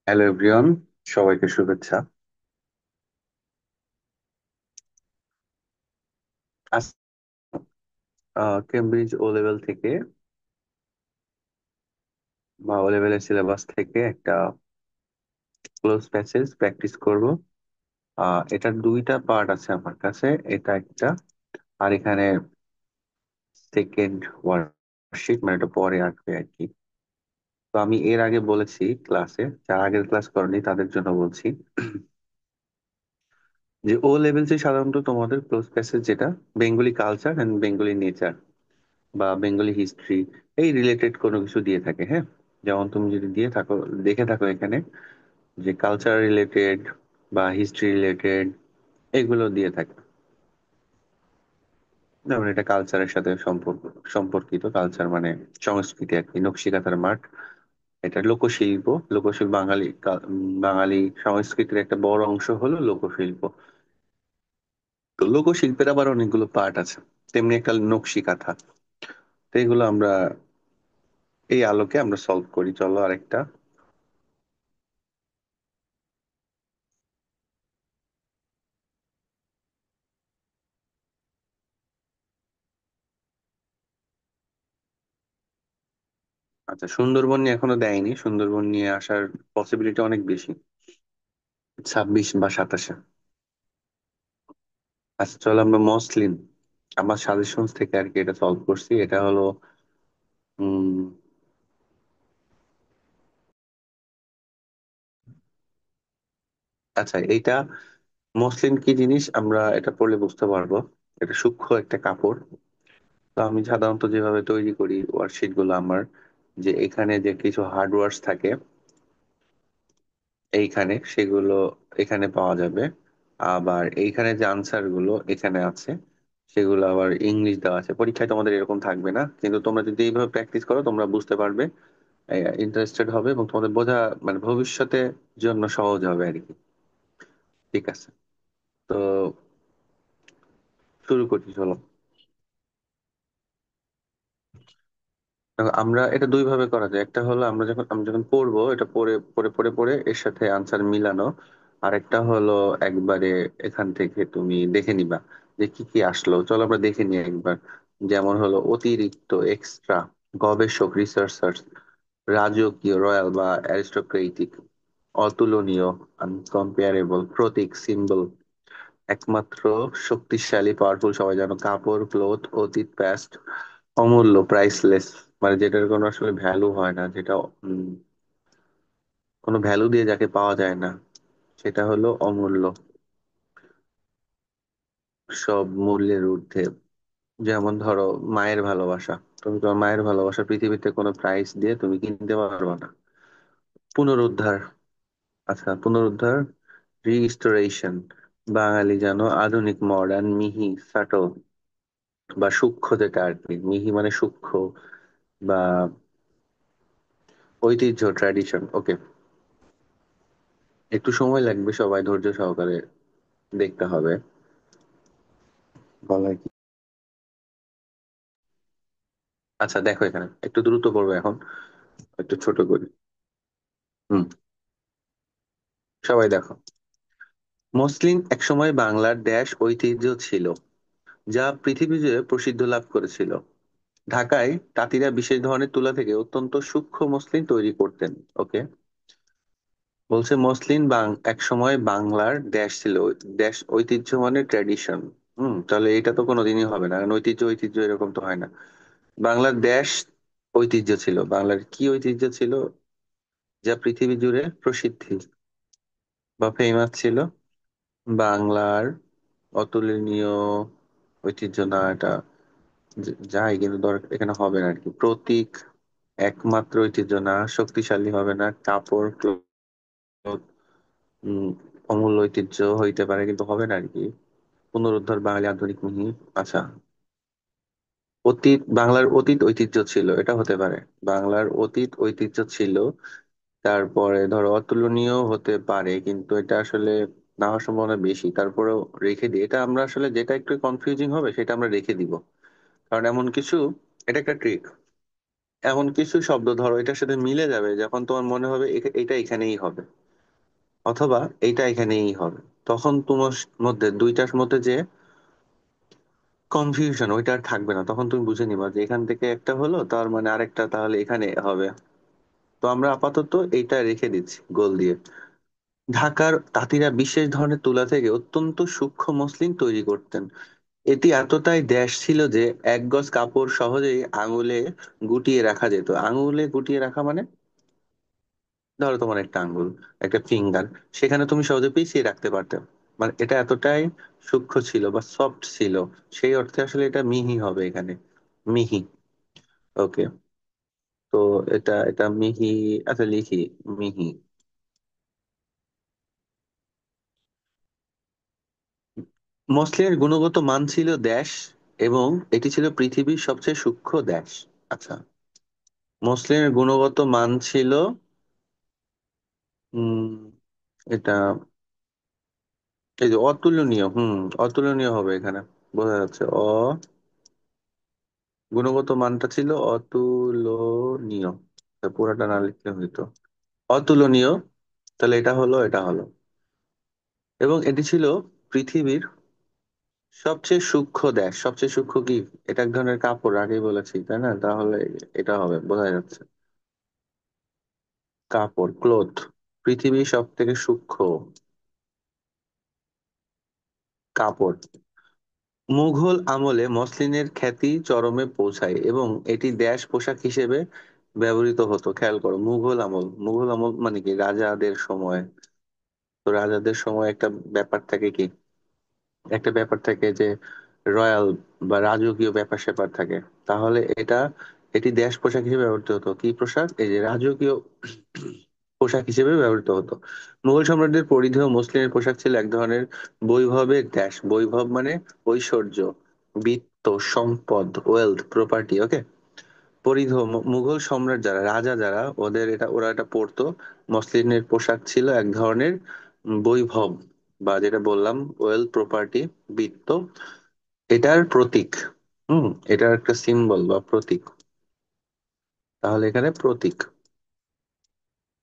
Hello everyone, সবাইকে শুভেচ্ছা। আজ কেমব্রিজ ও লেভেল থেকে বা ও লেভেলের সিলেবাস থেকে একটা ক্লোজ প্যাসেজ প্র্যাকটিস করব। এটার দুইটা পার্ট আছে আমার কাছে। এটা একটা, আর এখানে সেকেন্ড ওয়ার্কশিট, মানে এটা পরে আসবে আর কি। তো আমি এর আগে বলেছি ক্লাসে, যারা আগের ক্লাস করেনি তাদের জন্য বলছি যে ও লেভেলসে সাধারণত তোমাদের ক্লোজ প্যাসেজ যেটা Bengali culture and Bengali nature বা বেঙ্গলি হিস্ট্রি, এই রিলেটেড কোনো কিছু দিয়ে থাকে। হ্যাঁ, যেমন তুমি যদি দিয়ে থাকো, দেখে থাকো এখানে যে কালচার রিলেটেড বা হিস্ট্রি রিলেটেড এগুলো দিয়ে থাকে। যেমন এটা কালচারের সাথে সম্পর্কিত, কালচার মানে সংস্কৃতি আর কি, নকশিকাঁথার মাঠ। এটা লোকশিল্প। লোকশিল্প বাঙালি সংস্কৃতির একটা বড় অংশ হলো লোকশিল্প। তো লোকশিল্পের আবার অনেকগুলো পার্ট আছে, তেমনি একটা নকশিকাঁথা। তো এগুলো আমরা এই আলোকে আমরা সলভ করি। চলো আরেকটা। আচ্ছা, সুন্দরবন নিয়ে এখনো দেয়নি, সুন্দরবন নিয়ে আসার পসিবিলিটি অনেক বেশি, 26 বা 27-এ। আচ্ছা চলো আমরা মসলিন, আমার সাজেশন থেকে আর কি এটা সলভ করছি। এটা হলো উম আচ্ছা, এইটা মসলিন কি জিনিস আমরা এটা পড়লে বুঝতে পারবো। এটা সূক্ষ্ম একটা কাপড়। তো আমি সাধারণত যেভাবে তৈরি করি ওয়ার্কশিট গুলো আমার, যে এখানে যে কিছু হার্ডওয়ার্কস থাকে এইখানে, সেগুলো এখানে পাওয়া যাবে। আবার এইখানে যে আনসার গুলো এখানে আছে, সেগুলো আবার ইংলিশ দেওয়া আছে। পরীক্ষায় তোমাদের এরকম থাকবে না, কিন্তু তোমরা যদি এইভাবে প্র্যাকটিস করো তোমরা বুঝতে পারবে, ইন্টারেস্টেড হবে এবং তোমাদের বোঝা মানে ভবিষ্যতে জন্য সহজ হবে আর কি। ঠিক আছে, তো শুরু করছি চলো। দেখো, আমরা এটা দুই ভাবে করা যায়। একটা হলো আমি যখন পড়বো, এটা পড়ে পড়ে পড়ে পড়ে এর সাথে আনসার মিলানো। আর একটা হলো একবারে এখান থেকে তুমি দেখে নিবা যে কি কি আসলো। চলো আমরা দেখে নিই একবার। যেমন হলো অতিরিক্ত, এক্সট্রা, গবেষক, রিসার্চার, রাজকীয়, রয়্যাল বা অ্যারিস্টোক্রেটিক, অতুলনীয়, আনকম্পেয়ারেবল, প্রতীক, সিম্বল, একমাত্র, শক্তিশালী, পাওয়ারফুল, সবাই জানো, কাপড়, ক্লোথ, অতীত, প্যাস্ট, অমূল্য, প্রাইসলেস, মানে যেটার কোনো আসলে ভ্যালু হয় না, যেটা কোনো ভ্যালু দিয়ে যাকে পাওয়া যায় না, সেটা হলো অমূল্য, সব মূল্যের ঊর্ধ্বে। যেমন ধরো মায়ের ভালোবাসা, তুমি তোমার মায়ের ভালোবাসা পৃথিবীতে কোনো প্রাইস দিয়ে তুমি কিনতে পারবে না। পুনরুদ্ধার, আচ্ছা পুনরুদ্ধার, রিস্টোরেশন, বাঙালি জানো, আধুনিক, মডার্ন, মিহি, সাটল বা সূক্ষ্ম, যেটা আর কি, মিহি মানে সূক্ষ্ম বা ঐতিহ্য, ট্র্যাডিশন। ওকে, একটু সময় লাগবে, সবাই ধৈর্য সহকারে দেখতে হবে। বলা কি, আচ্ছা দেখো এখানে একটু দ্রুত করবো এখন, একটু ছোট করি। হুম, সবাই দেখো। মসলিন একসময় বাংলার ড্যাশ ঐতিহ্য ছিল, যা পৃথিবী জুড়ে প্রসিদ্ধ লাভ করেছিল। ঢাকায় তাঁতিরা বিশেষ ধরনের তুলা থেকে অত্যন্ত সূক্ষ্ম মসলিন তৈরি করতেন। ওকে, বলছে মসলিন এক সময় বাংলার ড্যাশ ছিল, ড্যাশ ঐতিহ্য মানে ট্র্যাডিশন। তাহলে এটা তো কোনোদিনই হবে না, কারণ ঐতিহ্য ঐতিহ্য এরকম তো হয় না। বাংলার ড্যাশ ঐতিহ্য ছিল, বাংলার কি ঐতিহ্য ছিল যা পৃথিবী জুড়ে প্রসিদ্ধি বা ফেমাস ছিল। বাংলার অতুলনীয় ঐতিহ্য না, এটা যাই, কিন্তু এখানে হবে না আর কি। প্রতীক, একমাত্র ঐতিহ্য না, শক্তিশালী হবে না, কাপড়, উম অমূল্য ঐতিহ্য হইতে পারে কিন্তু হবে না আর কি। পুনরুদ্ধার, বাঙালি, আধুনিক, মিহি। আচ্ছা, অতীত, বাংলার অতীত ঐতিহ্য ছিল, এটা হতে পারে। বাংলার অতীত ঐতিহ্য ছিল। তারপরে ধরো অতুলনীয় হতে পারে, কিন্তু এটা আসলে না হওয়ার সম্ভাবনা বেশি। তারপরেও রেখে দিই এটা, আমরা আসলে যেটা একটু কনফিউজিং হবে সেটা আমরা রেখে দিব, কারণ এমন কিছু, এটা একটা ট্রিক। এমন কিছু শব্দ ধরো এটার সাথে মিলে যাবে, যখন তোমার মনে হবে এটা এখানেই হবে, অথবা এইটা এখানেই হবে, তখন তোমার মধ্যে দুইটার মধ্যে যে কনফিউশন ওইটা আর থাকবে না, তখন তুমি বুঝে নিবা যে এখান থেকে একটা হলো, তার মানে আরেকটা তাহলে এখানে হবে। তো আমরা আপাতত এইটা রেখে দিচ্ছি গোল দিয়ে। ঢাকার তাঁতিরা বিশেষ ধরনের তুলা থেকে অত্যন্ত সূক্ষ্ম মসলিন তৈরি করতেন। এটি এতটাই দেশ ছিল যে এক গজ কাপড় সহজেই আঙুলে গুটিয়ে রাখা যেত। আঙুলে গুটিয়ে রাখা মানে, ধরো তোমার একটা আঙ্গুল, একটা ফিঙ্গার, সেখানে তুমি সহজে পিছিয়ে রাখতে পারতে। মানে এটা এতটাই সূক্ষ্ম ছিল বা সফট ছিল, সেই অর্থে আসলে এটা মিহি হবে এখানে, মিহি। ওকে, তো এটা মিহি। আচ্ছা লিখি, মিহি। মসলিনের গুণগত মান ছিল দেশ, এবং এটি ছিল পৃথিবীর সবচেয়ে সূক্ষ্ম দেশ। আচ্ছা, মসলিনের গুণগত মান ছিল, উম এটা, এই যে অতুলনীয়, অতুলনীয় হবে এখানে, বোঝা যাচ্ছে গুণগত মানটা ছিল অতুলনীয়। তা পুরাটা না লিখলে হইতো অতুলনীয়। তাহলে এটা হলো, এবং এটি ছিল পৃথিবীর সবচেয়ে সূক্ষ্ম দেশ। সবচেয়ে সূক্ষ্ম কি? এটা এক ধরনের কাপড়, আগেই বলেছি তাই না? তাহলে এটা হবে, বোঝা যাচ্ছে। কাপড়, ক্লোথ। পৃথিবীর সব থেকে সূক্ষ্ম কাপড়। মুঘল আমলে মসলিনের খ্যাতি চরমে পৌঁছায় এবং এটি দেশ পোশাক হিসেবে ব্যবহৃত হতো। খেয়াল করো, মুঘল আমল মানে কি? রাজাদের সময়। তো রাজাদের সময় একটা ব্যাপার থাকে কি, একটা ব্যাপার থাকে যে রয়্যাল বা রাজকীয় ব্যাপার স্যাপার থাকে। তাহলে এটি দেশ পোশাক হিসেবে ব্যবহৃত হতো। কি পোশাক? এই যে রাজকীয় পোশাক হিসেবে ব্যবহৃত হতো। মুঘল সম্রাটদের পরিধেয় মসলিনের পোশাক ছিল এক ধরনের বৈভবের দেশ। বৈভব মানে ঐশ্বর্য, বিত্ত, সম্পদ, ওয়েলথ, প্রপার্টি। ওকে, পরিধেয় মুঘল সম্রাট যারা, রাজা যারা, ওরা এটা পরতো। মসলিনের পোশাক ছিল এক ধরনের বৈভব, বা যেটা বললাম ওয়েলথ, প্রপার্টি, বিত্ত, এটার প্রতীক। হুম, এটার একটা সিম্বল বা প্রতীক। তাহলে এখানে প্রতীক।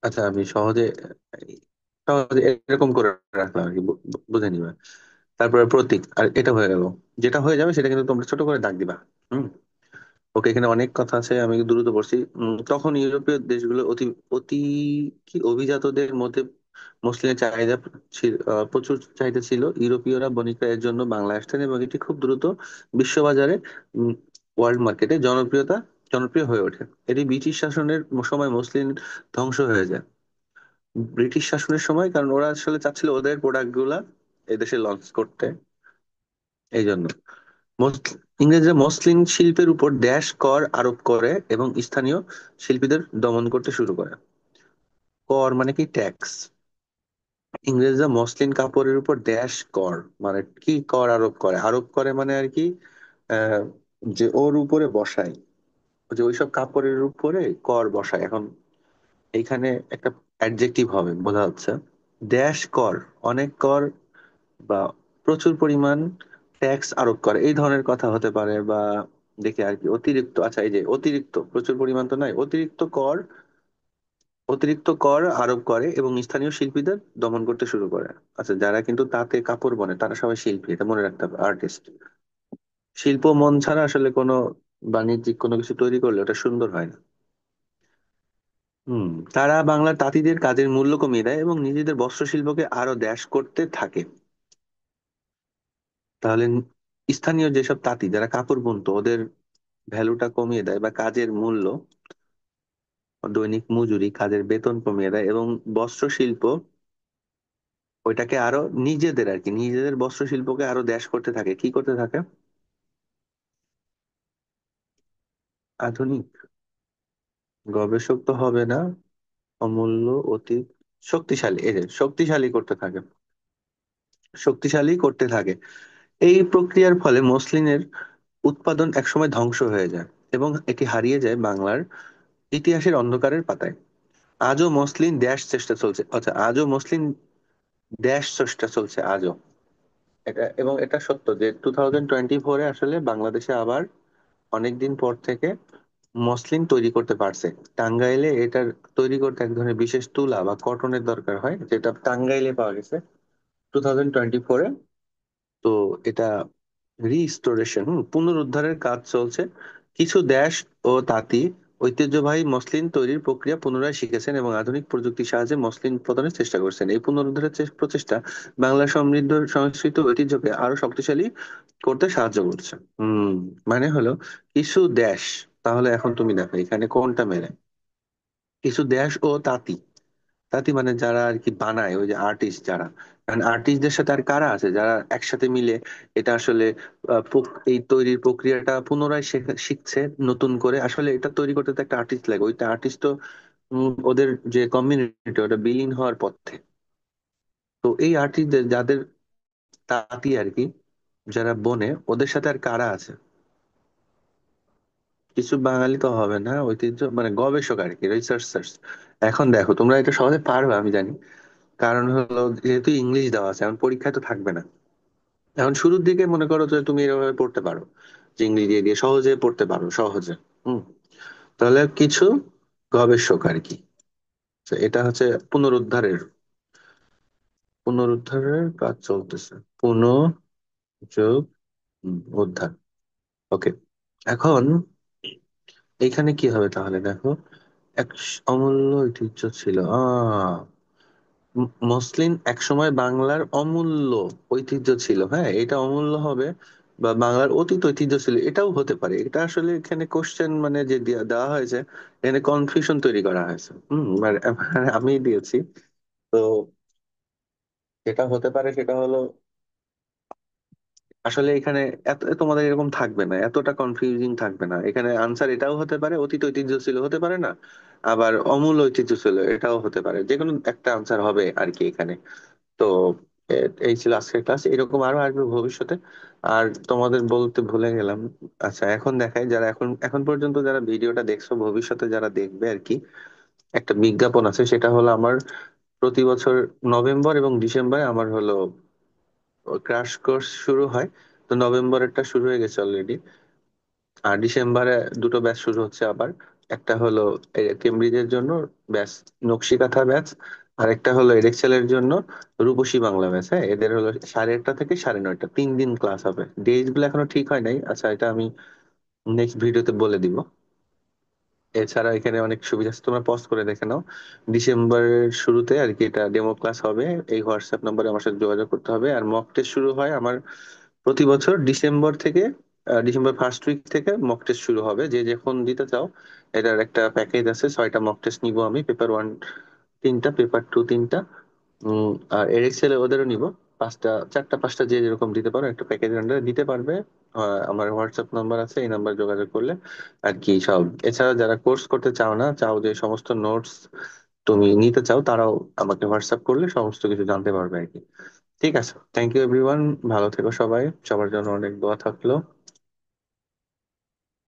আচ্ছা, আমি সহজে সহজে এরকম করে রাখলাম আর কি, বুঝে নিবা। তারপরে প্রতীক, আর এটা হয়ে গেল। যেটা হয়ে যাবে সেটা কিন্তু তোমরা ছোট করে দাগ দিবা। হুম। ওকে, এখানে অনেক কথা আছে, আমি দ্রুত পড়ছি। তখন ইউরোপীয় দেশগুলো অতি অতি কি অভিজাতদের মধ্যে মুসলিমের চাহিদা প্রচুর চাহিদা ছিল। ইউরোপীয়রা বণিকরা এর জন্য বাংলায় আসতেন, এবং এটি খুব দ্রুত বিশ্ববাজারে, ওয়ার্ল্ড মার্কেটে জনপ্রিয় হয়ে ওঠে। এটি ব্রিটিশ শাসনের সময় মুসলিম ধ্বংস হয়ে যায়। ব্রিটিশ শাসনের সময়, কারণ ওরা আসলে চাচ্ছিল ওদের প্রোডাক্ট গুলা এদেশে লঞ্চ করতে, এই জন্য। ইংরেজরা মসলিন শিল্পের উপর ড্যাশ কর আরোপ করে এবং স্থানীয় শিল্পীদের দমন করতে শুরু করে। কর মানে কি? ট্যাক্স। ইংরেজরা মসলিন কাপড়ের উপর ড্যাশ কর মানে কি? কর আরোপ করে মানে আর কি, আহ, যে ওর উপরে বসায়, যে ওইসব কাপড়ের উপরে কর বসায়। এখন এইখানে একটা অ্যাডজেক্টিভ হবে, বোঝা যাচ্ছে। ড্যাশ কর, অনেক কর, বা প্রচুর পরিমাণ ট্যাক্স আরোপ করে, এই ধরনের কথা হতে পারে। বা দেখে আর কি, অতিরিক্ত। আচ্ছা, এই যে অতিরিক্ত, প্রচুর পরিমাণ তো নয়, অতিরিক্ত কর আরোপ করে এবং স্থানীয় শিল্পীদের দমন করতে শুরু করে। আচ্ছা, যারা কিন্তু তাঁতে কাপড় বনে তারা সবাই শিল্পী, এটা মনে রাখতে হবে, আর্টিস্ট। শিল্প মন ছাড়া আসলে কোনো বাণিজ্যিক কোনো কিছু তৈরি করলে ওটা সুন্দর হয় না। হুম। তারা বাংলার তাঁতিদের কাজের মূল্য কমিয়ে দেয় এবং নিজেদের বস্ত্রশিল্পকে আরো দেশ করতে থাকে। তাহলে স্থানীয় যেসব তাঁতি যারা কাপড় বুনতো ওদের ভ্যালুটা কমিয়ে দেয়, বা কাজের মূল্য, দৈনিক মজুরি, কাজের বেতন কমিয়ে দেয়, এবং বস্ত্র শিল্প ওইটাকে আরো নিজেদের আর কি, নিজেদের বস্ত্র শিল্পকে আরো দেশ করতে থাকে। কি করতে থাকে? আধুনিক, গবেষক তো হবে না, অমূল্য, অতি শক্তিশালী, এই যে শক্তিশালী করতে থাকে, শক্তিশালী করতে থাকে। এই প্রক্রিয়ার ফলে মসলিনের উৎপাদন একসময় ধ্বংস হয়ে যায় এবং এটি হারিয়ে যায় বাংলার ইতিহাসের অন্ধকারের পাতায়। আজও মসলিন ড্যাশ চেষ্টা চলছে। আচ্ছা, আজও মসলিন ড্যাশ চেষ্টা চলছে আজও। এবং এটা সত্য যে 2024-এ আসলে বাংলাদেশে আবার অনেকদিন পর থেকে মসলিন তৈরি করতে পারছে। টাঙ্গাইলে এটার তৈরি করতে এক ধরনের বিশেষ তুলা বা কটনের দরকার হয়, যেটা টাঙ্গাইলে পাওয়া গেছে 2024-এ। তো এটা রিস্টোরেশন, পুনরুদ্ধারের কাজ চলছে। কিছু দেশ ও তাঁতি ঐতিহ্যবাহী মসলিন তৈরির প্রক্রিয়া পুনরায় শিখেছেন এবং আধুনিক প্রযুক্তির সাহায্যে মসলিন উৎপাদনের চেষ্টা করছেন। এই পুনরুদ্ধারের প্রচেষ্টা বাংলার সমৃদ্ধ সংস্কৃতি ও ঐতিহ্যকে আরো শক্তিশালী করতে সাহায্য করছে। মানে হলো কিছু দেশ, তাহলে এখন তুমি দেখো এখানে কোনটা মেলে। কিছু দেশ ও তাঁতি, তাঁতি মানে যারা আর কি বানায়, ওই যে আর্টিস্ট যারা, কারণ আর্টিস্টদের সাথে আর কারা আছে যারা একসাথে মিলে এটা আসলে এই তৈরির প্রক্রিয়াটা পুনরায় শিখছে নতুন করে। আসলে এটা তৈরি করতে তো একটা আর্টিস্ট লাগে, ওইটা আর্টিস্ট তো ওদের যে কমিউনিটি ওটা বিলীন হওয়ার পথে। তো এই আর্টিস্টদের যাদের তাঁতি আর কি, যারা বনে, ওদের সাথে আর কারা আছে? কিছু বাঙালি তো হবে না, ঐতিহ্য মানে গবেষক আর কি, রিসার্চার্স। এখন দেখো তোমরা এটা সহজে পারবে আমি জানি, কারণ হলো যেহেতু ইংলিশ দেওয়া আছে, এখন পরীক্ষায় তো থাকবে না। এখন শুরুর দিকে মনে করো যে তুমি এভাবে পড়তে পারো, যে ইংরেজি দিয়ে দিয়ে সহজে পড়তে পারো সহজে। হুম। তাহলে কিছু গবেষক আর কি। তো এটা হচ্ছে পুনরুদ্ধারের পুনরুদ্ধারের কাজ চলতেছে। পুনঃযোগ, উদ্ধার। ওকে। এখন এখানে কি হবে তাহলে দেখো, এক অমূল্য ঐতিহ্য ছিল। মসলিন একসময় বাংলার অমূল্য ঐতিহ্য ছিল। হ্যাঁ, এটা অমূল্য হবে, বা বাংলার অতীত ঐতিহ্য ছিল, এটাও হতে পারে। এটা আসলে এখানে কোশ্চেন মানে যে দেওয়া হয়েছে, এখানে কনফিউশন তৈরি করা হয়েছে। মানে আমি দিয়েছি। তো যেটা হতে পারে সেটা হলো, আসলে এখানে এত তোমাদের এরকম থাকবে না, এতটা কনফিউজিং থাকবে না। এখানে আনসার এটাও হতে পারে, অতীত ঐতিহ্য ছিল হতে পারে না, আবার অমূল ঐতিহ্য ছিল এটাও হতে পারে। যে কোনো একটা আনসার হবে আর কি এখানে। তো এই ছিল আজকের ক্লাস, এরকম আরো আসবে ভবিষ্যতে। আর তোমাদের বলতে ভুলে গেলাম, আচ্ছা এখন দেখাই, যারা এখন এখন পর্যন্ত যারা ভিডিওটা দেখছো, ভবিষ্যতে যারা দেখবে আর কি, একটা বিজ্ঞাপন আছে। সেটা হলো আমার প্রতি বছর নভেম্বর এবং ডিসেম্বরে আমার হলো ক্র্যাশ কোর্স শুরু হয়। তো নভেম্বরেরটা শুরু হয়ে গেছে অলরেডি, আর ডিসেম্বরে দুটো ব্যাচ শুরু হচ্ছে আবার। একটা হলো কেমব্রিজের জন্য ব্যাচ, নকশি কাঁথা ব্যাচ। আর একটা হলো এডেক্সেলের জন্য রূপসী বাংলা ব্যাচ। হ্যাঁ, এদের হলো 8:30 থেকে 9:30, 3 দিন ক্লাস হবে। ডেজ গুলো এখনো ঠিক হয় নাই, আচ্ছা এটা আমি নেক্সট ভিডিওতে বলে দিব। এছাড়া এখানে অনেক সুবিধা আছে, তোমরা পজ করে দেখে নাও। ডিসেম্বরের শুরুতে আর কি এটা ডেমো ক্লাস হবে। এই হোয়াটসঅ্যাপ নম্বরে আমার সাথে যোগাযোগ করতে হবে। আর মক টেস্ট শুরু হয় আমার প্রতি বছর ডিসেম্বর থেকে, ডিসেম্বর ফার্স্ট উইক থেকে মক টেস্ট শুরু হবে। যে যখন দিতে চাও, এটার একটা প্যাকেজ আছে, 6টা মক টেস্ট নিবো আমি। পেপার 1 3টা, পেপার 2 3টা। আর এর ওদেরও নিব 5টা, 4টা 5টা, যে যেরকম দিতে পারো একটা প্যাকেজের আন্ডারে দিতে পারবে। আমার হোয়াটসঅ্যাপ নাম্বার আছে, এই নাম্বার যোগাযোগ করলে আর কি সব। এছাড়া যারা কোর্স করতে চাও না, চাও যে সমস্ত নোটস তুমি নিতে চাও, তারাও আমাকে হোয়াটসঅ্যাপ করলে সমস্ত কিছু জানতে পারবে আর কি। ঠিক আছে, থ্যাংক ইউ এভরিওয়ান, ভালো থেকো সবাই, সবার জন্য অনেক দোয়া থাকলো।